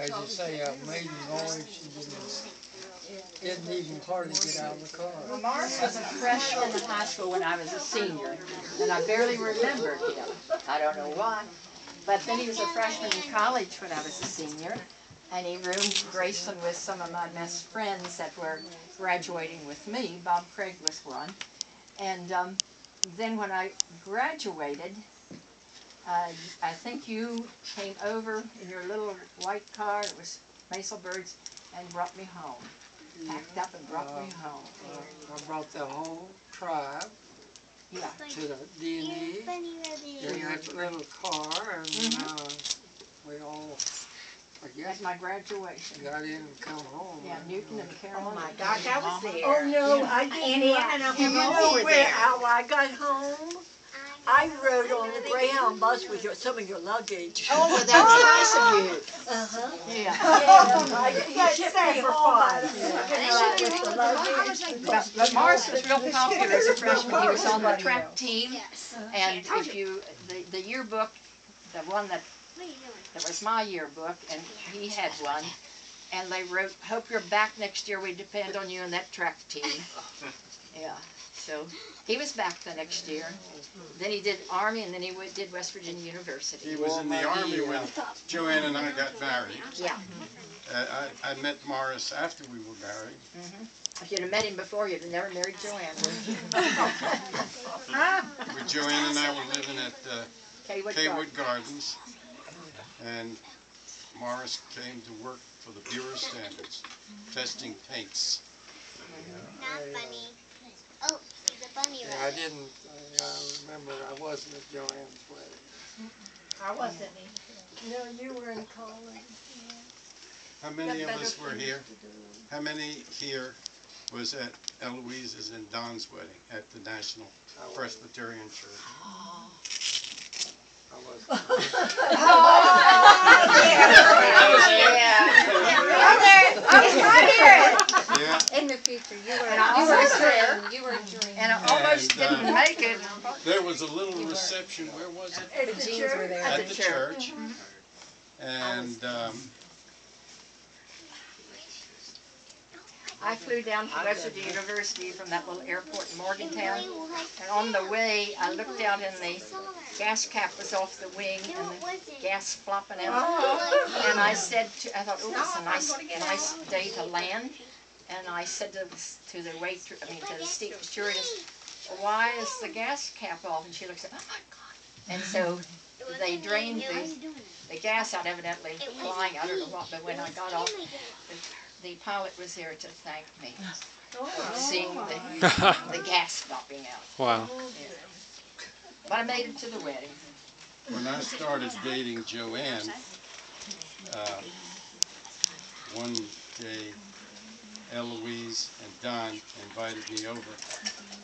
as you say, a maiden voice. She didn't even hardly get out of the car. Well, Maurice was a freshman in high school when I was a senior, and I barely remembered him. I don't know why. But then he was a freshman in college when I was a senior, and he roomed Graceland with some of my best friends that were graduating with me. Bob Craig was one. And then when I graduated, I think you came over in your little white car, it was Maselberg's, and brought me home. Packed up and brought me home. I brought the whole tribe to the D&E in that little car, and we all, I guess, At my graduation. got in and come home. Yeah, Newton and Carolyn. Oh my gosh, I was there. Oh no, Yeah. I didn't. Annie and Uncle You Mo know were where, there. how I got home? I rode on the Greyhound bus with some of your luggage. Oh, well, that's nice of you. Uh-huh. Yeah. You shipped me home. But Maurice was real popular as a freshman. He was on the track team, and if you, the yearbook, the one that was my yearbook, and he had one, and they wrote, "Hope you're back next year. We depend on you in that track team." Yeah. So he was back the next year. Then he did Army, and then he did West Virginia University. He was in the Army when Joanne and I got married. Yeah. I met Maurice after we were married. If you'd have met him before, you'd have never married Joanne. But Joanne and I were living at Kaywood Gardens, and Maurice came to work for the Bureau of Standards, testing paints. Not funny. Oh, there's a bunny Yeah, I rabbit. didn't, I remember I wasn't at Joanne's wedding. I wasn't either. No, you were in college. How many of us were here? How many here was at Eloise's and Don's wedding at the National Presbyterian Church? I wasn't. I was right here. Yeah. In the future, you were. And I You were a dream. And I almost And, didn't make it. There was a little reception, where was it? At the church? At the church. And I flew down to West Virginia University from that little airport in Morgantown. And on the way, I looked out and the gas cap was off the wing and the gas flopping out. And I said, I thought, oh, it's a nice day to land. And I said to the stewardess, why is the gas cap off? And she looks at, oh my God. And so they drained the gas out, evidently flying, I don't know what, but when I got off, the pilot was there to thank me for seeing the gas popping out. Wow. Yeah. But I made it to the wedding. when I started dating Joanne, one day Eloise and Don invited me over,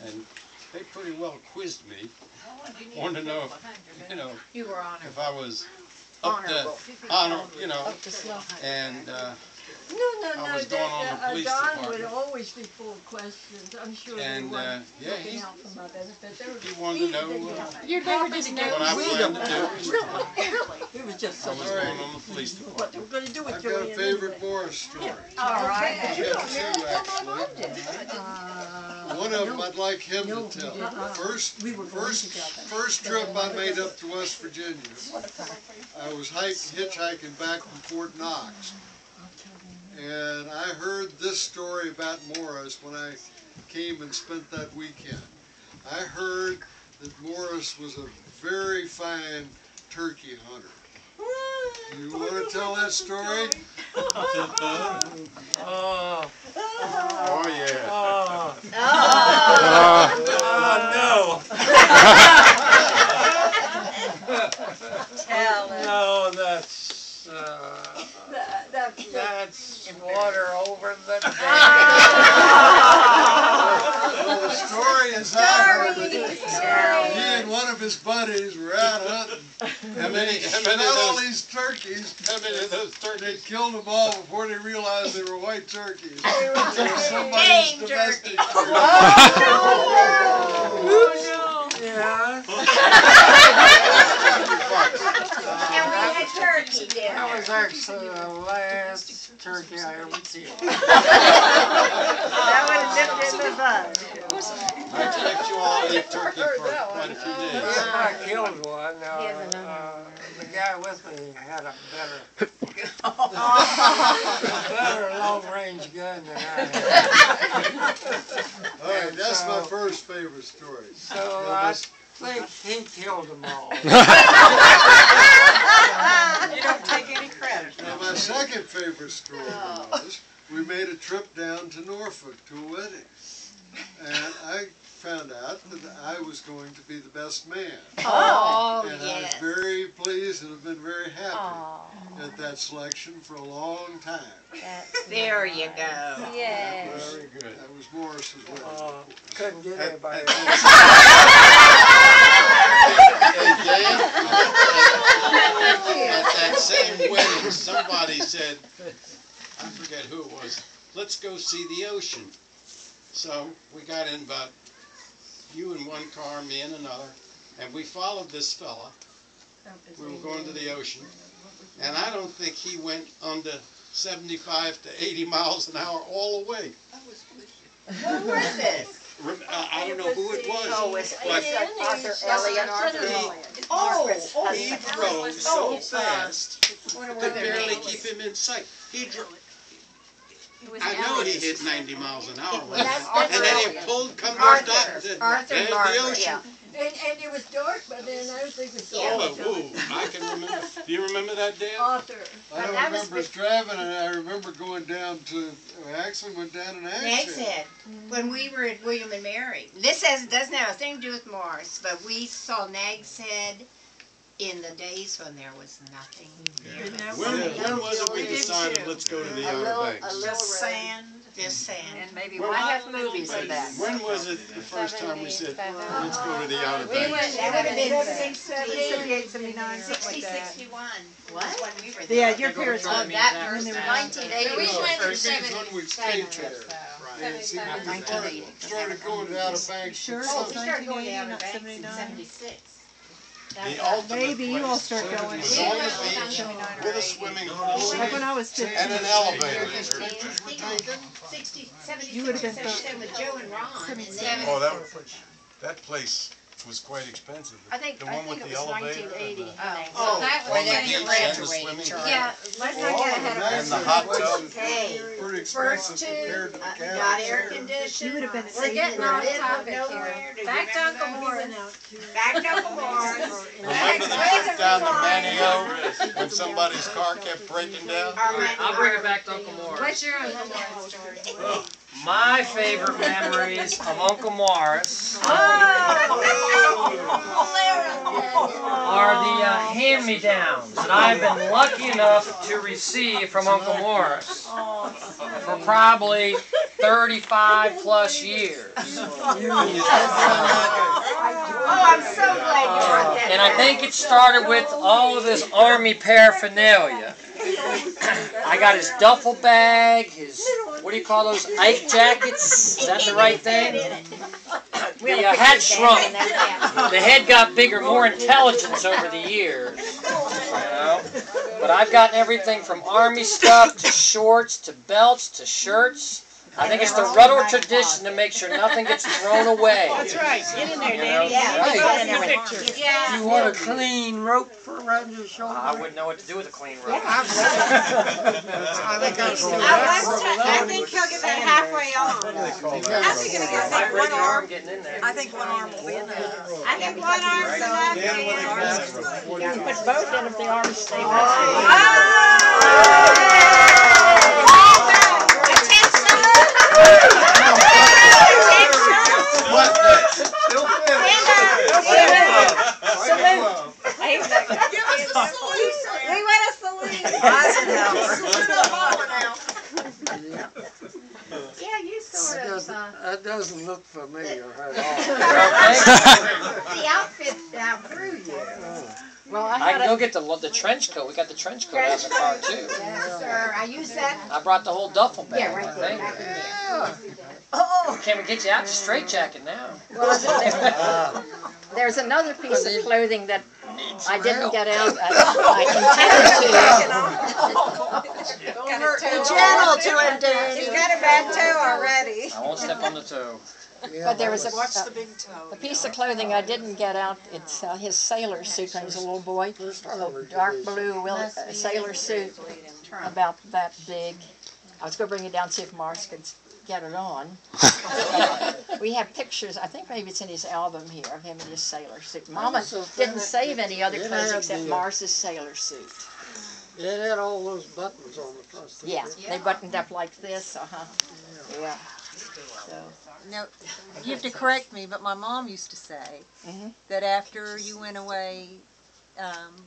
and they pretty well quizzed me. Wanted to know if, You were on if I was up to honor, and I was going on the police Don department. would always be full of questions. I'm sure And, they were yeah, looking out for my benefit. They were He wanted to know You never just know. what I planned to do. Really? It was just I so was going on the police what they department. were going to do with I've got a Joanne favorite Morris story. All right. I've got two, actually. One of them I'd like him to tell. First trip I made up to West Virginia. I was hitchhiking back from Fort Knox. And I heard this story about Morris when I came and spent that weekend. I heard that Morris was a very fine turkey hunter. You want to tell that story? Oh, Oh, yeah. oh, Oh, no. No, that's, that's water over the dam. Well, the story is I heard it. He and one of his buddies were out hunting. How many Smelled of all those, these turkeys. how many of those They turkeys? killed them all before they realized they were white turkeys. They were somebody's Game domestic. Oh, no. Yeah. And we had turkey dinner. That was actually the last turkey I ever killed. That would have dipped in the bun. I expect you all to eat turkey for quite a few days. If I killed one, the guy with me had a better long-range gun than I had. All right, that's my first favorite story. So I think he killed them all. You don't take any credit. Now, my second favorite story was we made a trip down to Norfolk to a wedding. And I found out that I was going to be the best man. Oh, And I was very pleased and have been very happy at that selection for a long time. There you go. Yay. Very good. That was Maurice's wedding. Couldn't get anybody. Hey, Dave, at that same wedding, somebody said, I forget who it was, let's go see the ocean. So we got in about, you in one car, me in another, and we followed this fella. We were going to the ocean, and I don't think he went under 75 to 80 miles an hour all the way. Who was this? I don't know who it was, but Arthur Elliott. he drove so fast, could barely keep him in sight. He drove. I know he hit 90 miles an hour, and then he pulled, come on, dock, and said, there's the ocean. And it was dark, but then I was thinking, I can remember. Do you remember that, Dan? Arthur. I don't remember driving, and I remember going down to, actually went down an Nags accident. Head, when we were at William and Mary. This doesn't have a thing to do with Morris, but we saw Nags Head in the days when there was nothing. When was it we decided let's go to the Outer Banks? Just sand. Just sand. And maybe Well, we'll have movies of that. When was it the first time we said, let's go to the Outer We went, Banks? that would have been 78, 79, something like that. 61. What? When we were Yeah, there. your parents Oh, were that when first they were time. 1980. We went in It's when we stayed there. And see, when we started going to the Outer Banks. Sure, Oh, it's we started going to 1980, Outer not Banks in 79. 76. The ultimate Maybe you all place. start going. It was on the beach with a swimming pool Like when I was 15. and an elevator. 60, 70, You would have been 77 with Joe and Ron. And then, Oh, that place was quite expensive. I think The one with it the was elevator 1980. and oh, that on the was beach and the swimming pool. Yeah, let's not get ahead of And the hot tub. hey, Pretty first expensive two, compared to the cabin. not air conditioned. You would have been We're getting off topic here. here. Back to Uncle Morris. Back to Uncle Morris. Remember the trip down to Manio when somebody's car kept breaking down? I'll bring it back to Uncle Morris. What's your Uncle Morris story? My favorite memories of Uncle Morris are the hand-me-downs that I've been lucky enough to receive from Uncle Morris for probably 35 plus years. Oh, I'm so glad you brought that. And I think it started with all of this Army paraphernalia. I got his duffel bag, his, what do you call those, Ike jackets? Is that the right thing? The hat shrunk. The head got bigger, more intelligence over the years. You know? But I've gotten everything from Army stuff to shorts to belts to shirts. I think it's the Rutler tradition to make sure nothing gets thrown away. That's right. Get in there, You know? Danny. Right. Yeah. You want a clean rope for around your shoulder? I wouldn't know what to do with a clean rope. I think he'll get that halfway on. How's he gonna get that one arm getting in there? I think one arm will be enough. I think one arm's enough. You can put both in if the arms stay We want a salute. Yeah, you sort of. That doesn't look familiar at all. The outfit outgrew you. Well, I can go get the trench coat. We got the trench coat out of the car too. Yes, sir. I use that. I brought the whole duffel bag. Yeah, right I there. think. Back in there. Can we get you out the straight jacket now? There's another piece of clothing that I didn't get out. I intended Be gentle to him, Danny. He's got a bad toe already. I won't step on the toe. But there was a big toe. piece of clothing I didn't get out. It's his sailor suit when he was a little boy. Dark blue sailor suit, about that big. I was going to bring it down and see if Maurice could get it on. We have pictures, I think maybe it's in his album here, of him in his sailor suit. Mama didn't save any other clothes except Maurice's sailor suit. It had all those buttons on the front. Yeah, they buttoned up like this, Yeah. So. Now, you have to correct me, but my mom used to say that after you went away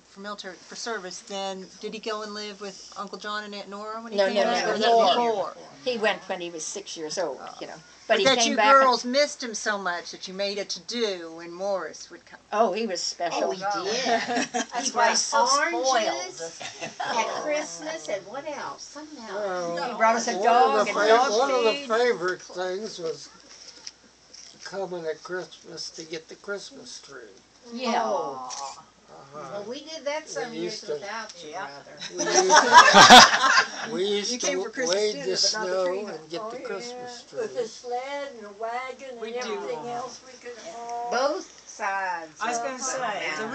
for service, then did he go and live with Uncle John and Aunt Nora when he came back? Or was that before? He went when he was 6 years old, you know. But he that came you back girls missed him so much that you made it to do when Morris would come. Oh, he was special. Oh, he did. He was so oranges at Christmas and what else? Something else. He brought us a dog and dog One of the feed. favorite things was coming at Christmas to get the Christmas tree. Yeah. Well, we did that some years without you, brother. We used to wade the snow and get the Christmas tree. With the sled and the wagon and everything else we could haul. Both sides. I was going to say, the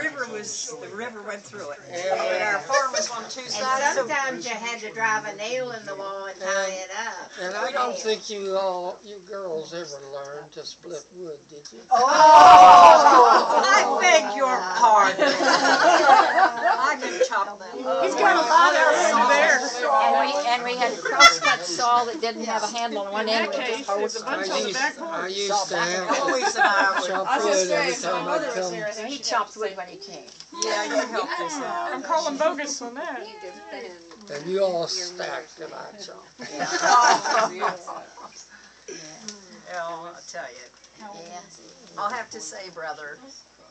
river went through it. Yeah. And our farm was on two And sides. sometimes you had to drive a nail in the wall and tie it up. And I don't think you girls ever learned to split wood, did you? I beg your pardon. I can chop them. He's got a lot of there. And we had a crosscut saw that didn't have a handle on one end. It just holds I used to have Always to chop wood every time I'd come. He chopped wood when he came. Yeah, you helped us out. I'm calling bogus on that. And you all stacked and I chopped. I'll tell you. I'll have to say, brother,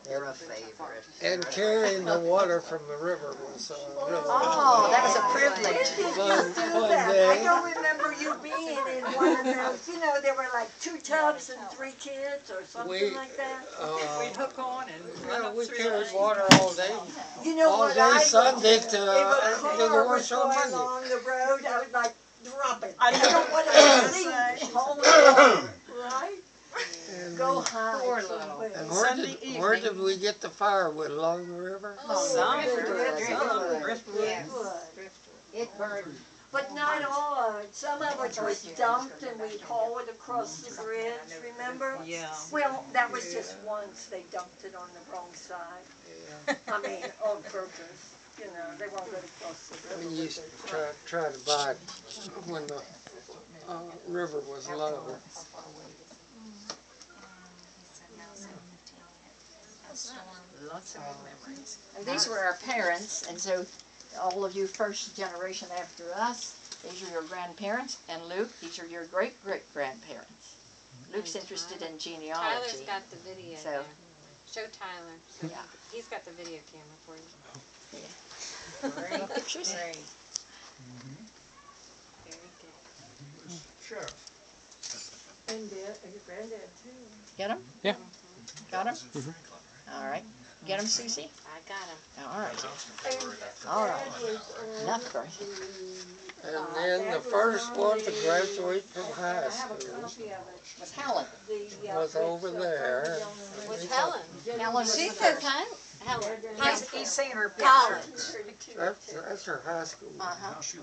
you're a favorite. And carrying the water from the river was Oh, that was a privilege. fun I day. don't remember you being in one of those, there were like 2 tubs and 3 kids or something like that. We'd hook on and Yeah, we carried water all day. You know All what day I Sunday did? to If a do the car was wash on going Monday. along the road, I would like drop it. I know. I don't want to see hold it on, right? And Go high. And where did we get the firewood? Along the river? It burned. But not all of it. Some of it was dumped and we'd haul it across the bridge, remember? Yeah. Well, that was just once they dumped it on the wrong side. I mean, on purpose. They won't let it cross the river. We used to try to buy it when the river was low. Lots of good memories. And these were our parents, and so all of you first generation after us, these are your grandparents, and Luke, these are your great-great-grandparents. Luke's interested in genealogy. Tyler's got the video So, there. Show Tyler. yeah. He's got the video camera for you. Any pictures? Very good. Sure. And your granddad too. Get them? Yeah. Got them? All right. Get them, Susie? I got him. All right. All right. Enough birth. And then the first one to graduate from high school Was Helen. was over there. With Helen. Helen. She's so kind. Helen. He's seen her picture. That's her high school.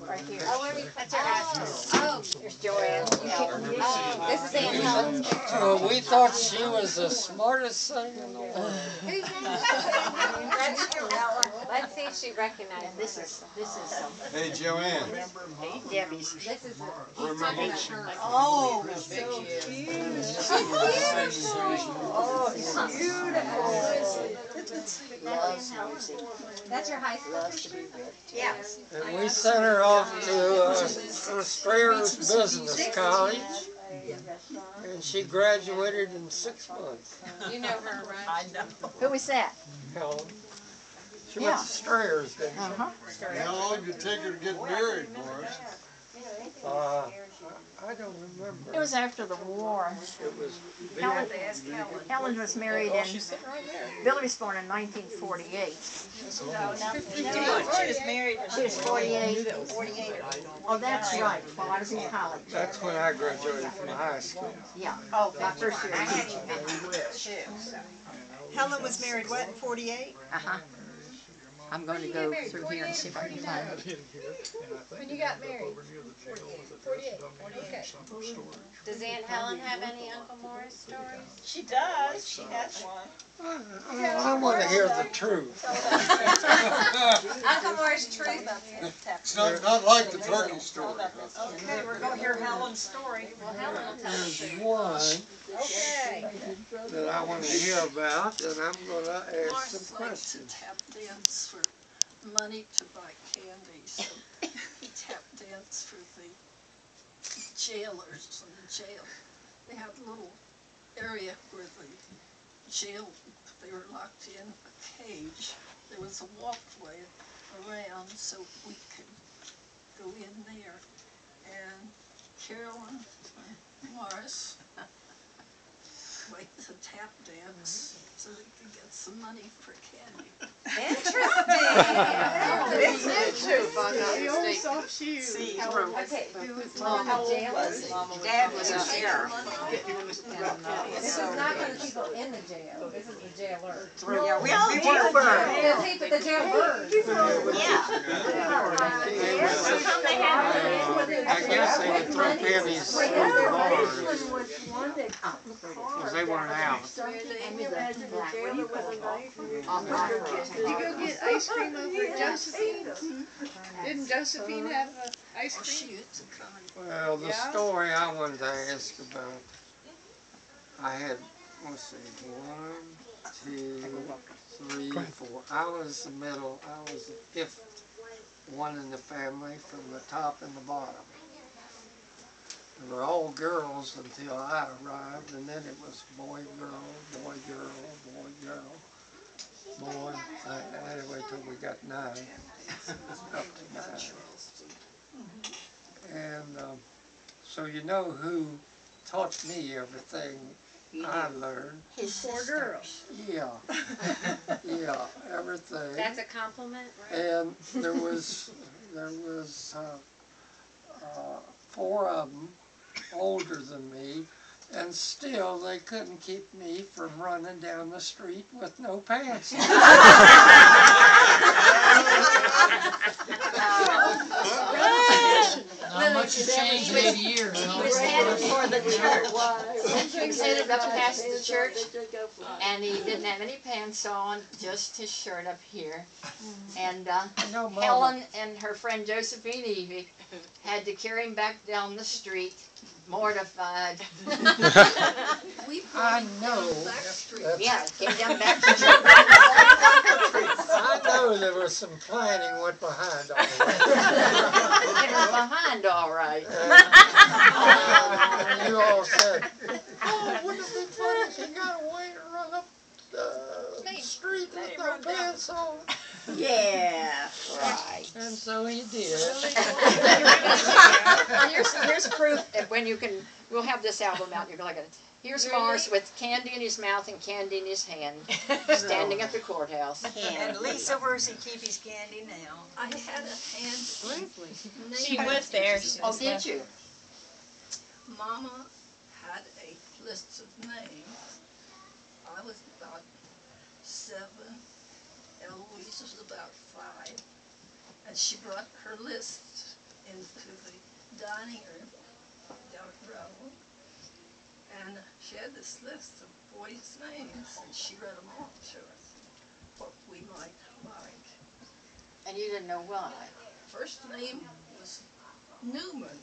Right here. Oh, that's her high school. Oh, Here's Joanne. this is Aunt Helen's picture. We thought she was the smartest thing in the world. Let's see if she recognizes And this is Hey, Joanne, Debbie's. This is remember, Oh, so cute. Oh, beautiful. Loves music. That's her high school. Loves to be with. Yes. And we sent her off to Strayer Business College, and she graduated in 6 months. You know her, right? I know. Who was that? Helen. She went to Strayer's, didn't she? Uh-huh. How long did it take her to get married, Morris? I don't remember. It was after the war. It was Helen, Helen was married in, Billy was born in 1948. She was married when She was 48. 48. Oh, that's right, while I was in college. That's when I graduated from high school. Yeah, Oh, my first year. I had him 52. Helen was married what, in 48? Uh-huh. I'm going to go through here and see if I can find it. When you got married? 48. Okay. Does Aunt Helen have any Uncle Maurice stories? She does. She has one. I want to hear the truth. Uncle Maurice truth? It's not like the turkey story. Okay, we're going to hear Helen's story. Well, Helen will tell us. There's one Okay. that I want to hear about, and I'm going to ask Maurice some likes to questions. tap dance for money to buy candy, so he tap danced for the jailers in the jail. They had a little area where the jail, they were locked in a cage. There was a walkway around so we could go in there. And Carolyn Maurice liked to tap dance so they could get some money for candy. Interesting. Okay. Mom, how old was he? Dad was a sheriff. This is not for the people in the jail. This is the jailer. Yeah, we were. The people, the jailbirds. Yeah. I guess they would throw pennies through the bars because they weren't out. Did you go get ice cream over at Josephine's? Didn't Josephine have ice cream? Well, the story I wanted to ask about, I had, let's see, 1, 2, 3, 4. I was the middle, I was the 5th one in the family from the top and the bottom. They were all girls until I arrived, and then it was boy, girl, boy, girl, boy, girl, boy. Anyway, till we got 9, up to 9. And so you know who taught me everything I learned? His 4 girls. Yeah, yeah, everything. That's a compliment, right? And there was 4 of them older than me, and still they couldn't keep me from running down the street with no pants on. Not much has changed in 80 years. He was headed for the church. He was headed up past the church, and he didn't have any pants on, just his shirt up here. And Helen and her friend Josephine Evie had to carry him back down the street, mortified. I know. Yeah, came down back to church. I know there was some planning went behind all that. It was behind all right. And you all said, oh, wouldn't it be funny if he got away and run up the street with no pants on? Yeah, right. And so he did. Here's proof that when you can, we'll have this album out, you can look at it. Here's Maurice with candy in his mouth and candy in his hand, standing at the courthouse. And Lisa, where's he keep his candy now? I had a hand. She was there. Oh, did you? Mama had a list of names. I was about 7. Eloise was about 5. And she brought her list into the dining room down the road. And she had this list of boys' names, and she read them all to us, what we might like. And you didn't know why? First name was Newman.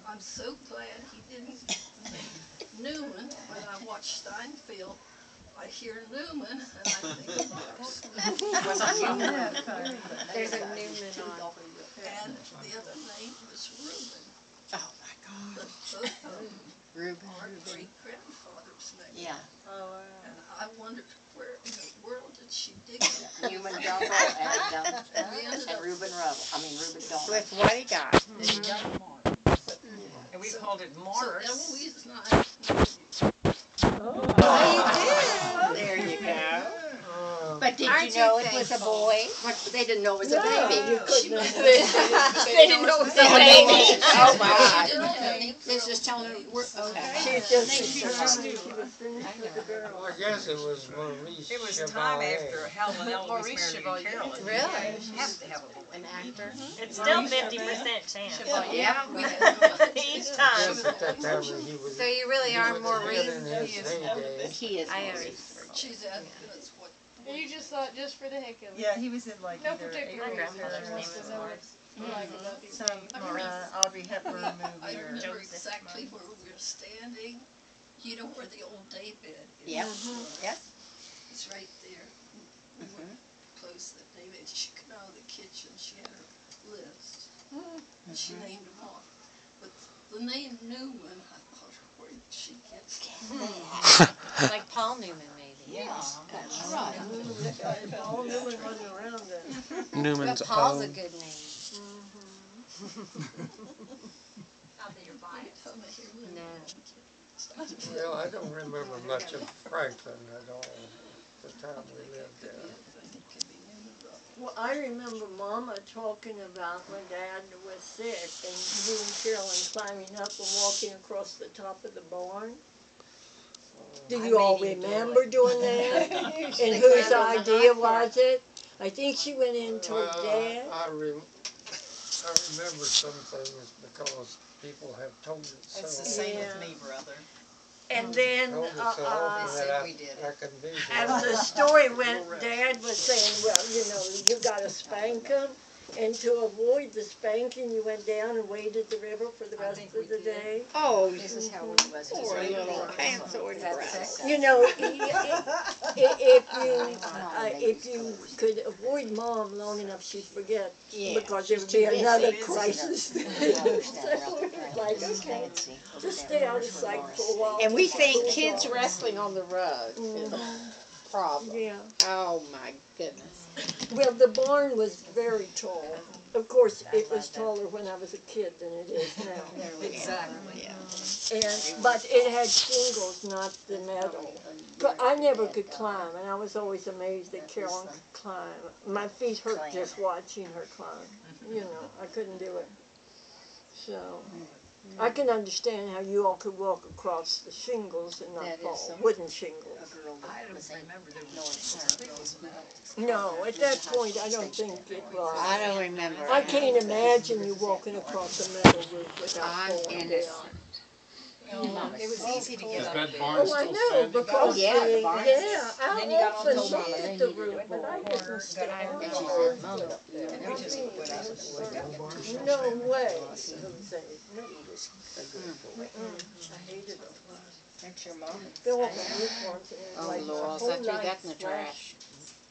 I'm so glad he didn't name Newman. When I watch Steinfeld, I hear Newman, and I think of Maurice. There's a Newman on. And the other name was Reuben. Oh my God. But both of them our great-grandfather's name. Yeah. And I wondered where in the world did she dig it? Newman Dumble and We ended up Reuben Donald. With what he got. and we called it Maurice. So Eloise and I There you go. But did you know it was a boy? They didn't know it was a baby. They didn't know it was a baby. Oh my. They was just telling her, we're She just determined she was finished with the girl. Well, I guess it was Maurice. It was time Chevalier. after Helen Eloise married Carolyn. Really? You have to have a boy. An actor. It's still 50% chance. Yeah. Each time. Yes, at that time when he was. So you really are he was Maurice? in his heyday. He is I Maurice. She's as good as what. And you just thought just for the heck of it? Yeah, he was in like No either particular April reason. or She wants to know what you like about these some things. Audrey Hepburn I movie or remember exactly where we were standing. You know where the old day bed is? Yep. Yes. It's right there. We were close to the day bed. She came out of the kitchen. She had her list. And she named them off. But the name Newman, I thought, where did she get that? Like Paul Newman, maybe. Yeah, that's right. All Newman wasn't around then. But Paul's a good name. No. Well, I don't remember much of Franklin at all, the time we lived there. Well, I remember Mama talking about when Dad was sick and he and Carolyn climbing up and walking across the top of the barn. Do you all remember doing that? And whose idea was it? I think she went into her dad. I remember some things because people have told it so. It's the same with me, brother. And then, Told it so often said that we did I can visualize. as the story went, Dad was saying, well, you know, you gotta spank him. And to avoid the spanking, you went down and waded the river for the rest of the day. Oh, this is how it was. Poor little pantsoid brat. You know, if you could avoid Mom long enough, she'd forget. Because there would be another crisis. Like, okay, just stay out of sight for a while. And we think kids wrestling on the rug is a problem. Yeah. Oh my goodness. Well, the barn was very tall. Of course, it was taller when I was a kid than it is now. Exactly. But it had shingles, not the metal. But I never could climb, and I was always amazed that Carolyn could climb. My feet hurt just watching her climb. You know, I couldn't do it. So, I can understand how you all could walk across the shingles and not fall. Wooden shingles. I don't remember there was No, at that point, I don't think it was. I don't remember. I can't imagine you walking across a metal roof without I'm falling down. innocent. It was easy to get up that there. barn Oh, I still know, standing? because yeah, the barn. I Then you got on often the looked barn. at the roof, but I didn't stand And on she the said, roof. Mom, and we just put us No way, Jose. No. I hated it. That's your mom. Fill up a roof once and Oh, like Lord, a I whole thought you night got in the trash. flashed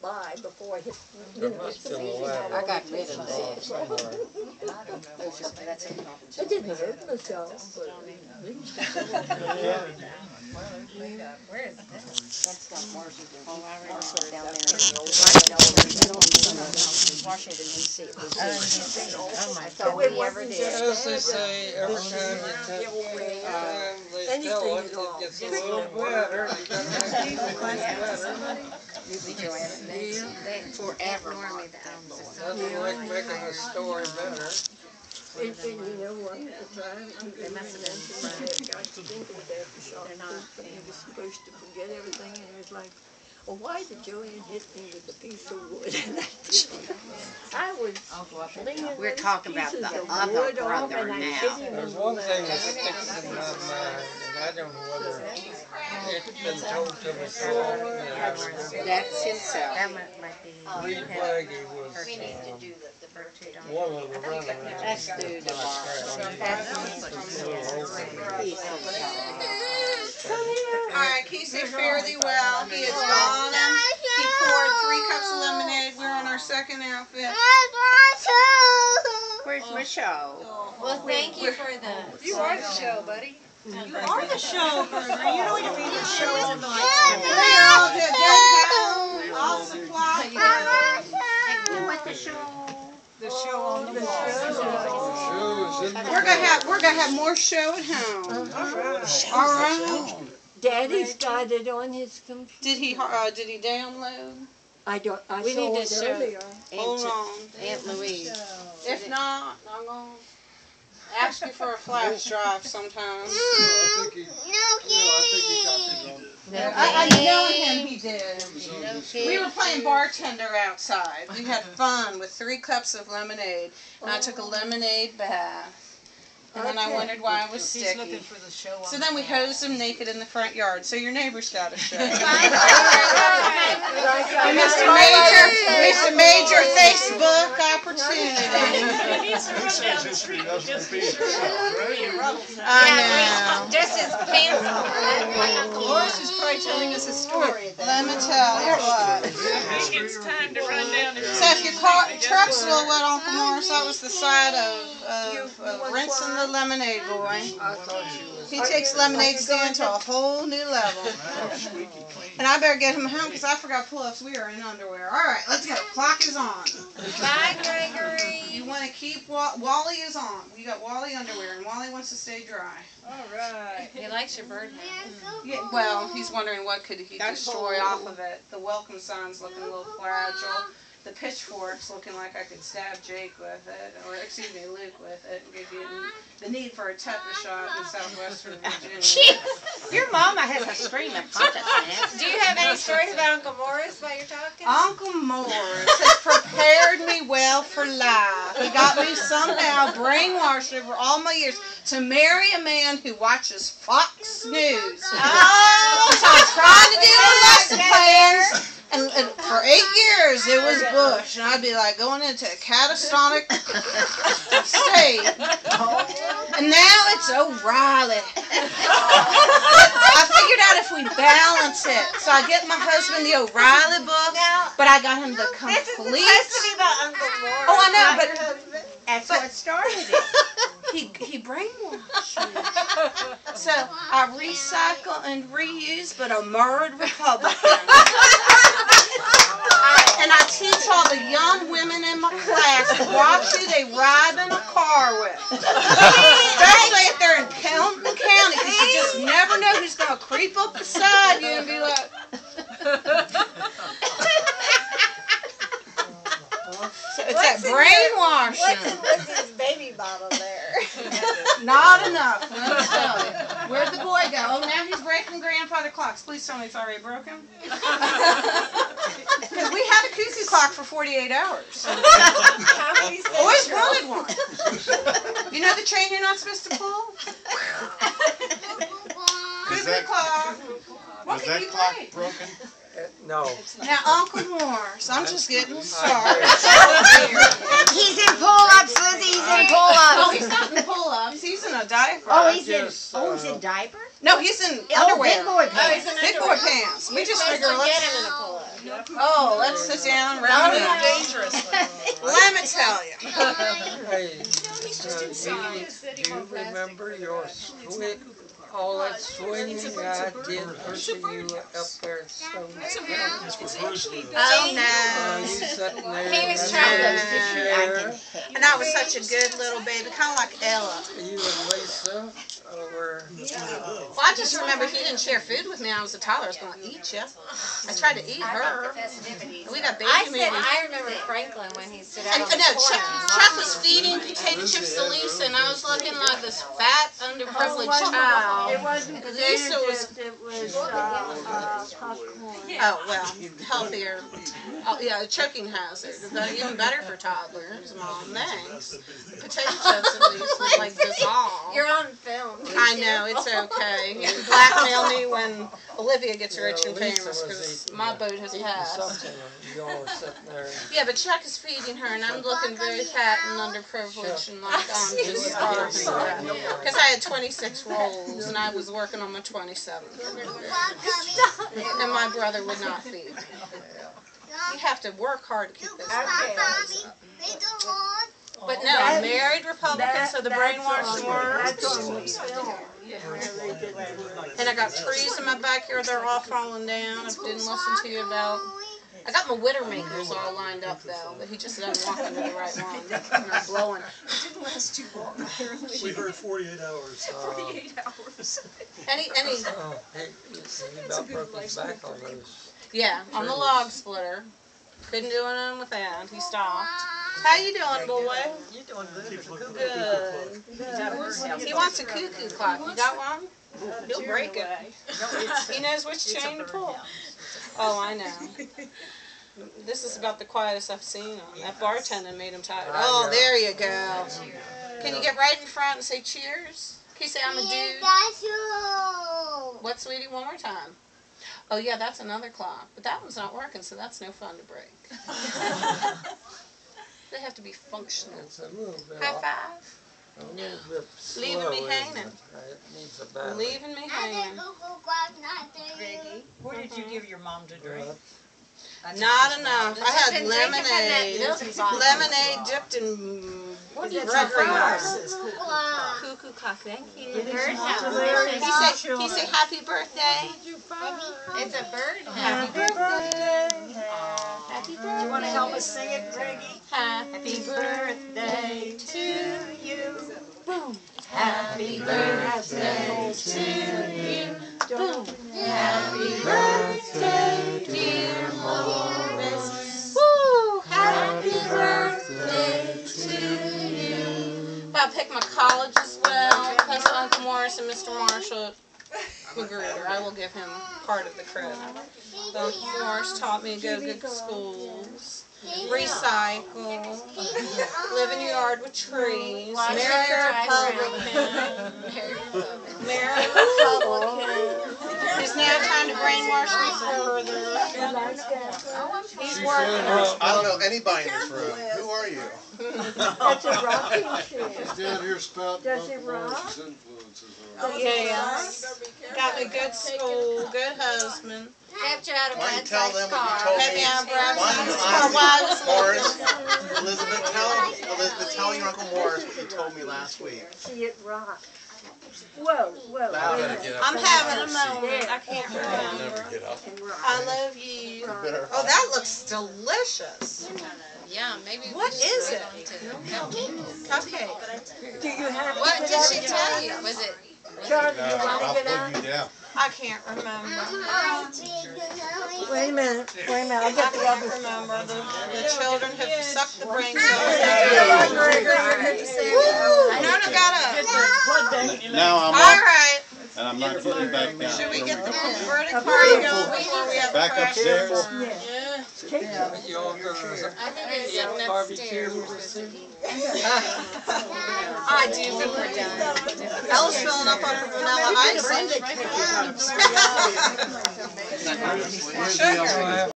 by before I hit, you There know, must it's be a amazing ladder. how I got long it rid takes of to that. fall. That's a I didn't hurt myself, but at least I Where is that? That's not Washington. Oh, I remember Down there in that. the old Washington DC. Oh my I thought we ever did. As they say, every time you touch they tell it, it gets a little better. You gotta make it a little better. Usually Joanne and they forever mocked that boy. Nothing like making a story better. And you know what, at the time, I'm going to mention that I think of that for short but he was supposed to forget everything, and he was like, well, why did Joanne hit me with a piece of wood? I was flinging We're those talking about pieces the of other wood off, brother and I now. hit him in There's the one thing that leg. sticks in my mind, and I don't know whether it's been told to me so often that I remember. That's himself. That might be. Reed Flaggy was one of the runners. That's dude Alright, he's did fairly well. He is gone. He poured 3 cups of lemonade. We're on our second outfit. Where's Michelle? Well, thank you for the. You are the show, buddy. You are the show, Gregory. You don't even be the show all night. Well, I'll supply the show. The show on the wall. We're gonna have more show at home. All right. Daddy's got it on his computer. Did he download? I We saw need to it show earlier. Hold on. Aunt Louise. If not, I'm gonna ask you for a flash drive sometime. I think he got it on. I know him, he did. We were playing bartender outside. We had fun with 3 cups of lemonade. And I took a lemonade bath. And then I wondered why I was sticky. So then we hosed him naked in the front yard. So your neighbor's got a show. Mr. Major Facebook opportunity. I know. Just his pencil. Maurice is probably telling us a story. Let me tell you what. It's time to run down and So if your truck's a little wet, Uncle Maurice, that was the side of rinsing the lemonade boy. He takes lemonade stand to a whole new level. And I better get him home because I forgot pull-ups. We are in underwear. All right, let's go. Clock is on. Bye, Gregory. You want to keep Wally is on. You got Wally underwear, and Wally wants to stay dry. All right. He likes your bird hat. Yeah, well, he's wondering what could he destroy off of it. The welcome sign's looking a little fragile. The pitchfork's looking like I could stab Jake with it, or excuse me, Luke with it, and give you the need for a tetanus shot in southwestern Virginia. Your mama has a stream of consciousness. Do you have any stories about Uncle Maurice while you're talking? Uncle Maurice has prepared me well for life. He got me somehow brainwashed over all my years to marry a man who watches Fox News. Oh! So I'm trying to do the lesson plans. And for 8 years, it was Bush, and I'd be like going into a catatonic state. And now it's O'Reilly. I figured out if we balance it. So I get my husband the O'Reilly book, but I got him the complete. This is supposed to be about Uncle Maurice. Oh, I know, but That's what started it. he brainwashed me. So I recycle and reuse, but a marred Republican. And I teach all the young women in my class to watch who they ride in a car with. Especially if they're in Pelham County, because you just never know who's going to creep up beside you and be like... So it's that brainwashing. What's his baby bottle there? Not enough, let me tell you. Where'd the boy go? Oh, now he's breaking grandfather clocks. Please tell me it's already broken. Because we had a cuckoo clock for 48 hours. Always wanted one. You know the train you're not supposed to pull? Cuckoo clock. Was that clock broken? No. Now, Uncle Maurice, I'm just getting started. He's in pull-ups, Lizzie. He's in pull-ups. Oh, he's not in pull-ups. He's in a diaper. Oh, he's in diaper? No, he's in underwear. Big boy pants. Big boy pants. We just figure Get him in a pull-up. Oh, let's sit down, round it up. Let me tell you. Hey, do you remember your swing? All that swinging I did pushing you up there so much. Oh, no. You sitting there He was in trying the to- chair. And I was such a good little baby, kind of like Ella. You and Lisa over. Well, I just remember he didn't share food with me. I was a toddler. I was going to eat you. I tried to eat her. We got baby meat. I remember Franklin when he stood out And on the no, corner. Chuck was feeding potato chips to Lisa, and I was looking like this fat, underprivileged child. It wasn't Lisa was. it was popcorn. Oh well, healthier. Oh yeah, a choking hazard, but even better for toddlers. Mom, thanks. Potato chips at least was like dissolve. You're on film. I know, it's okay. You can blackmail me when Olivia gets rich and famous, because my boat has passed. Something. You all were sitting there. Yeah, but Chuck is feeding her, and I'm looking very fat and underprivileged, and like I'm just starving. Because I had 26 rolls, and I was working on my 27th. And my brother would not feed me. You have to work hard to keep those pounds up. But But no, married Republicans, so the brainwashing works. That's on the film. And I got trees in my backyard, they're all falling down. I didn't listen to you about. I got my Widowmakers all lined up though, but he just doesn't walk into the right one. And I'm blowing. It didn't last too long, apparently. We heard 48 hours. 48 hours. Any. Oh, hey, he about broke his back on those. Yeah, on the log splitter. Couldn't do it without. He stopped. How you doing, boy? You're doing good. Good. He wants a cuckoo clock. You got one? He'll break it. He knows which chain to pull. Oh, I know. This is about the quietest I've seen him. That bartender made him tired. Oh, there you go. Can you get right in front and say cheers? Can you say I'm a dude? What, sweetie? One more time. Oh, yeah, that's another clock. But that one's not working, so that's no fun to break. They have to be functional. It's a little bit High off. five. A little bit slow, Leaving me isn't hanging. It needs a battery. Leaving me hanging. Greggy, what did you give your mom to drink? Not enough. I had Been drinking from that lemonade. milk bottle. Lemonade dipped in Gregory Morris's cuckoo clock. Thank you. He say happy birthday. It's a bird. Happy birthday. Happy birthday. You want to help us sing it, Greggy? Happy birthday to you. Boom. Happy birthday to you. Boom. Happy birthday, dear Maurice. Woo! Happy birthday to you. I'll pick my college as well. That's Uncle Maurice and Mr. Marshall Magruder. I will give him part of the credit. Uncle Maurice taught me to go to good schools. Recycle, live in your yard with trees, marry a Republican, marry a Republican. It's now time to brainwash me further. He's working. I don't know anybody in this room. Who are you? That's a rocking chair. He's down here spouting Does it Uncle rock? Maurice's influences. Yeah. Got me good school, good husband. Kept you out of Why don't you Brad's tell them what you car. told Kept me? me out of Brad's Why don't you car while I was Morris, Elizabeth, tell your Uncle Morris what you told me last week. See it rock. Whoa, whoa. I'm having a moment. I can't remember. I love you. Oh, that looks delicious. Yeah, maybe. What is it? Cupcake. Do you have to What get did up she and tell go? you? Was it? Charlie, do you want to get I'll up? put you down. I can't remember. Wait a minute. I'll I get the can't other. remember. The children have sucked the brains Woo! No, got up. Now I'm All up, right. and I'm not getting back down. Should we get the verdict party going before we have the Back crash upstairs? course? Yeah. You all go I think it's sitting barbecue. upstairs. I do, but we're done. Ella's filling up on her vanilla ice. Brenda Sugar.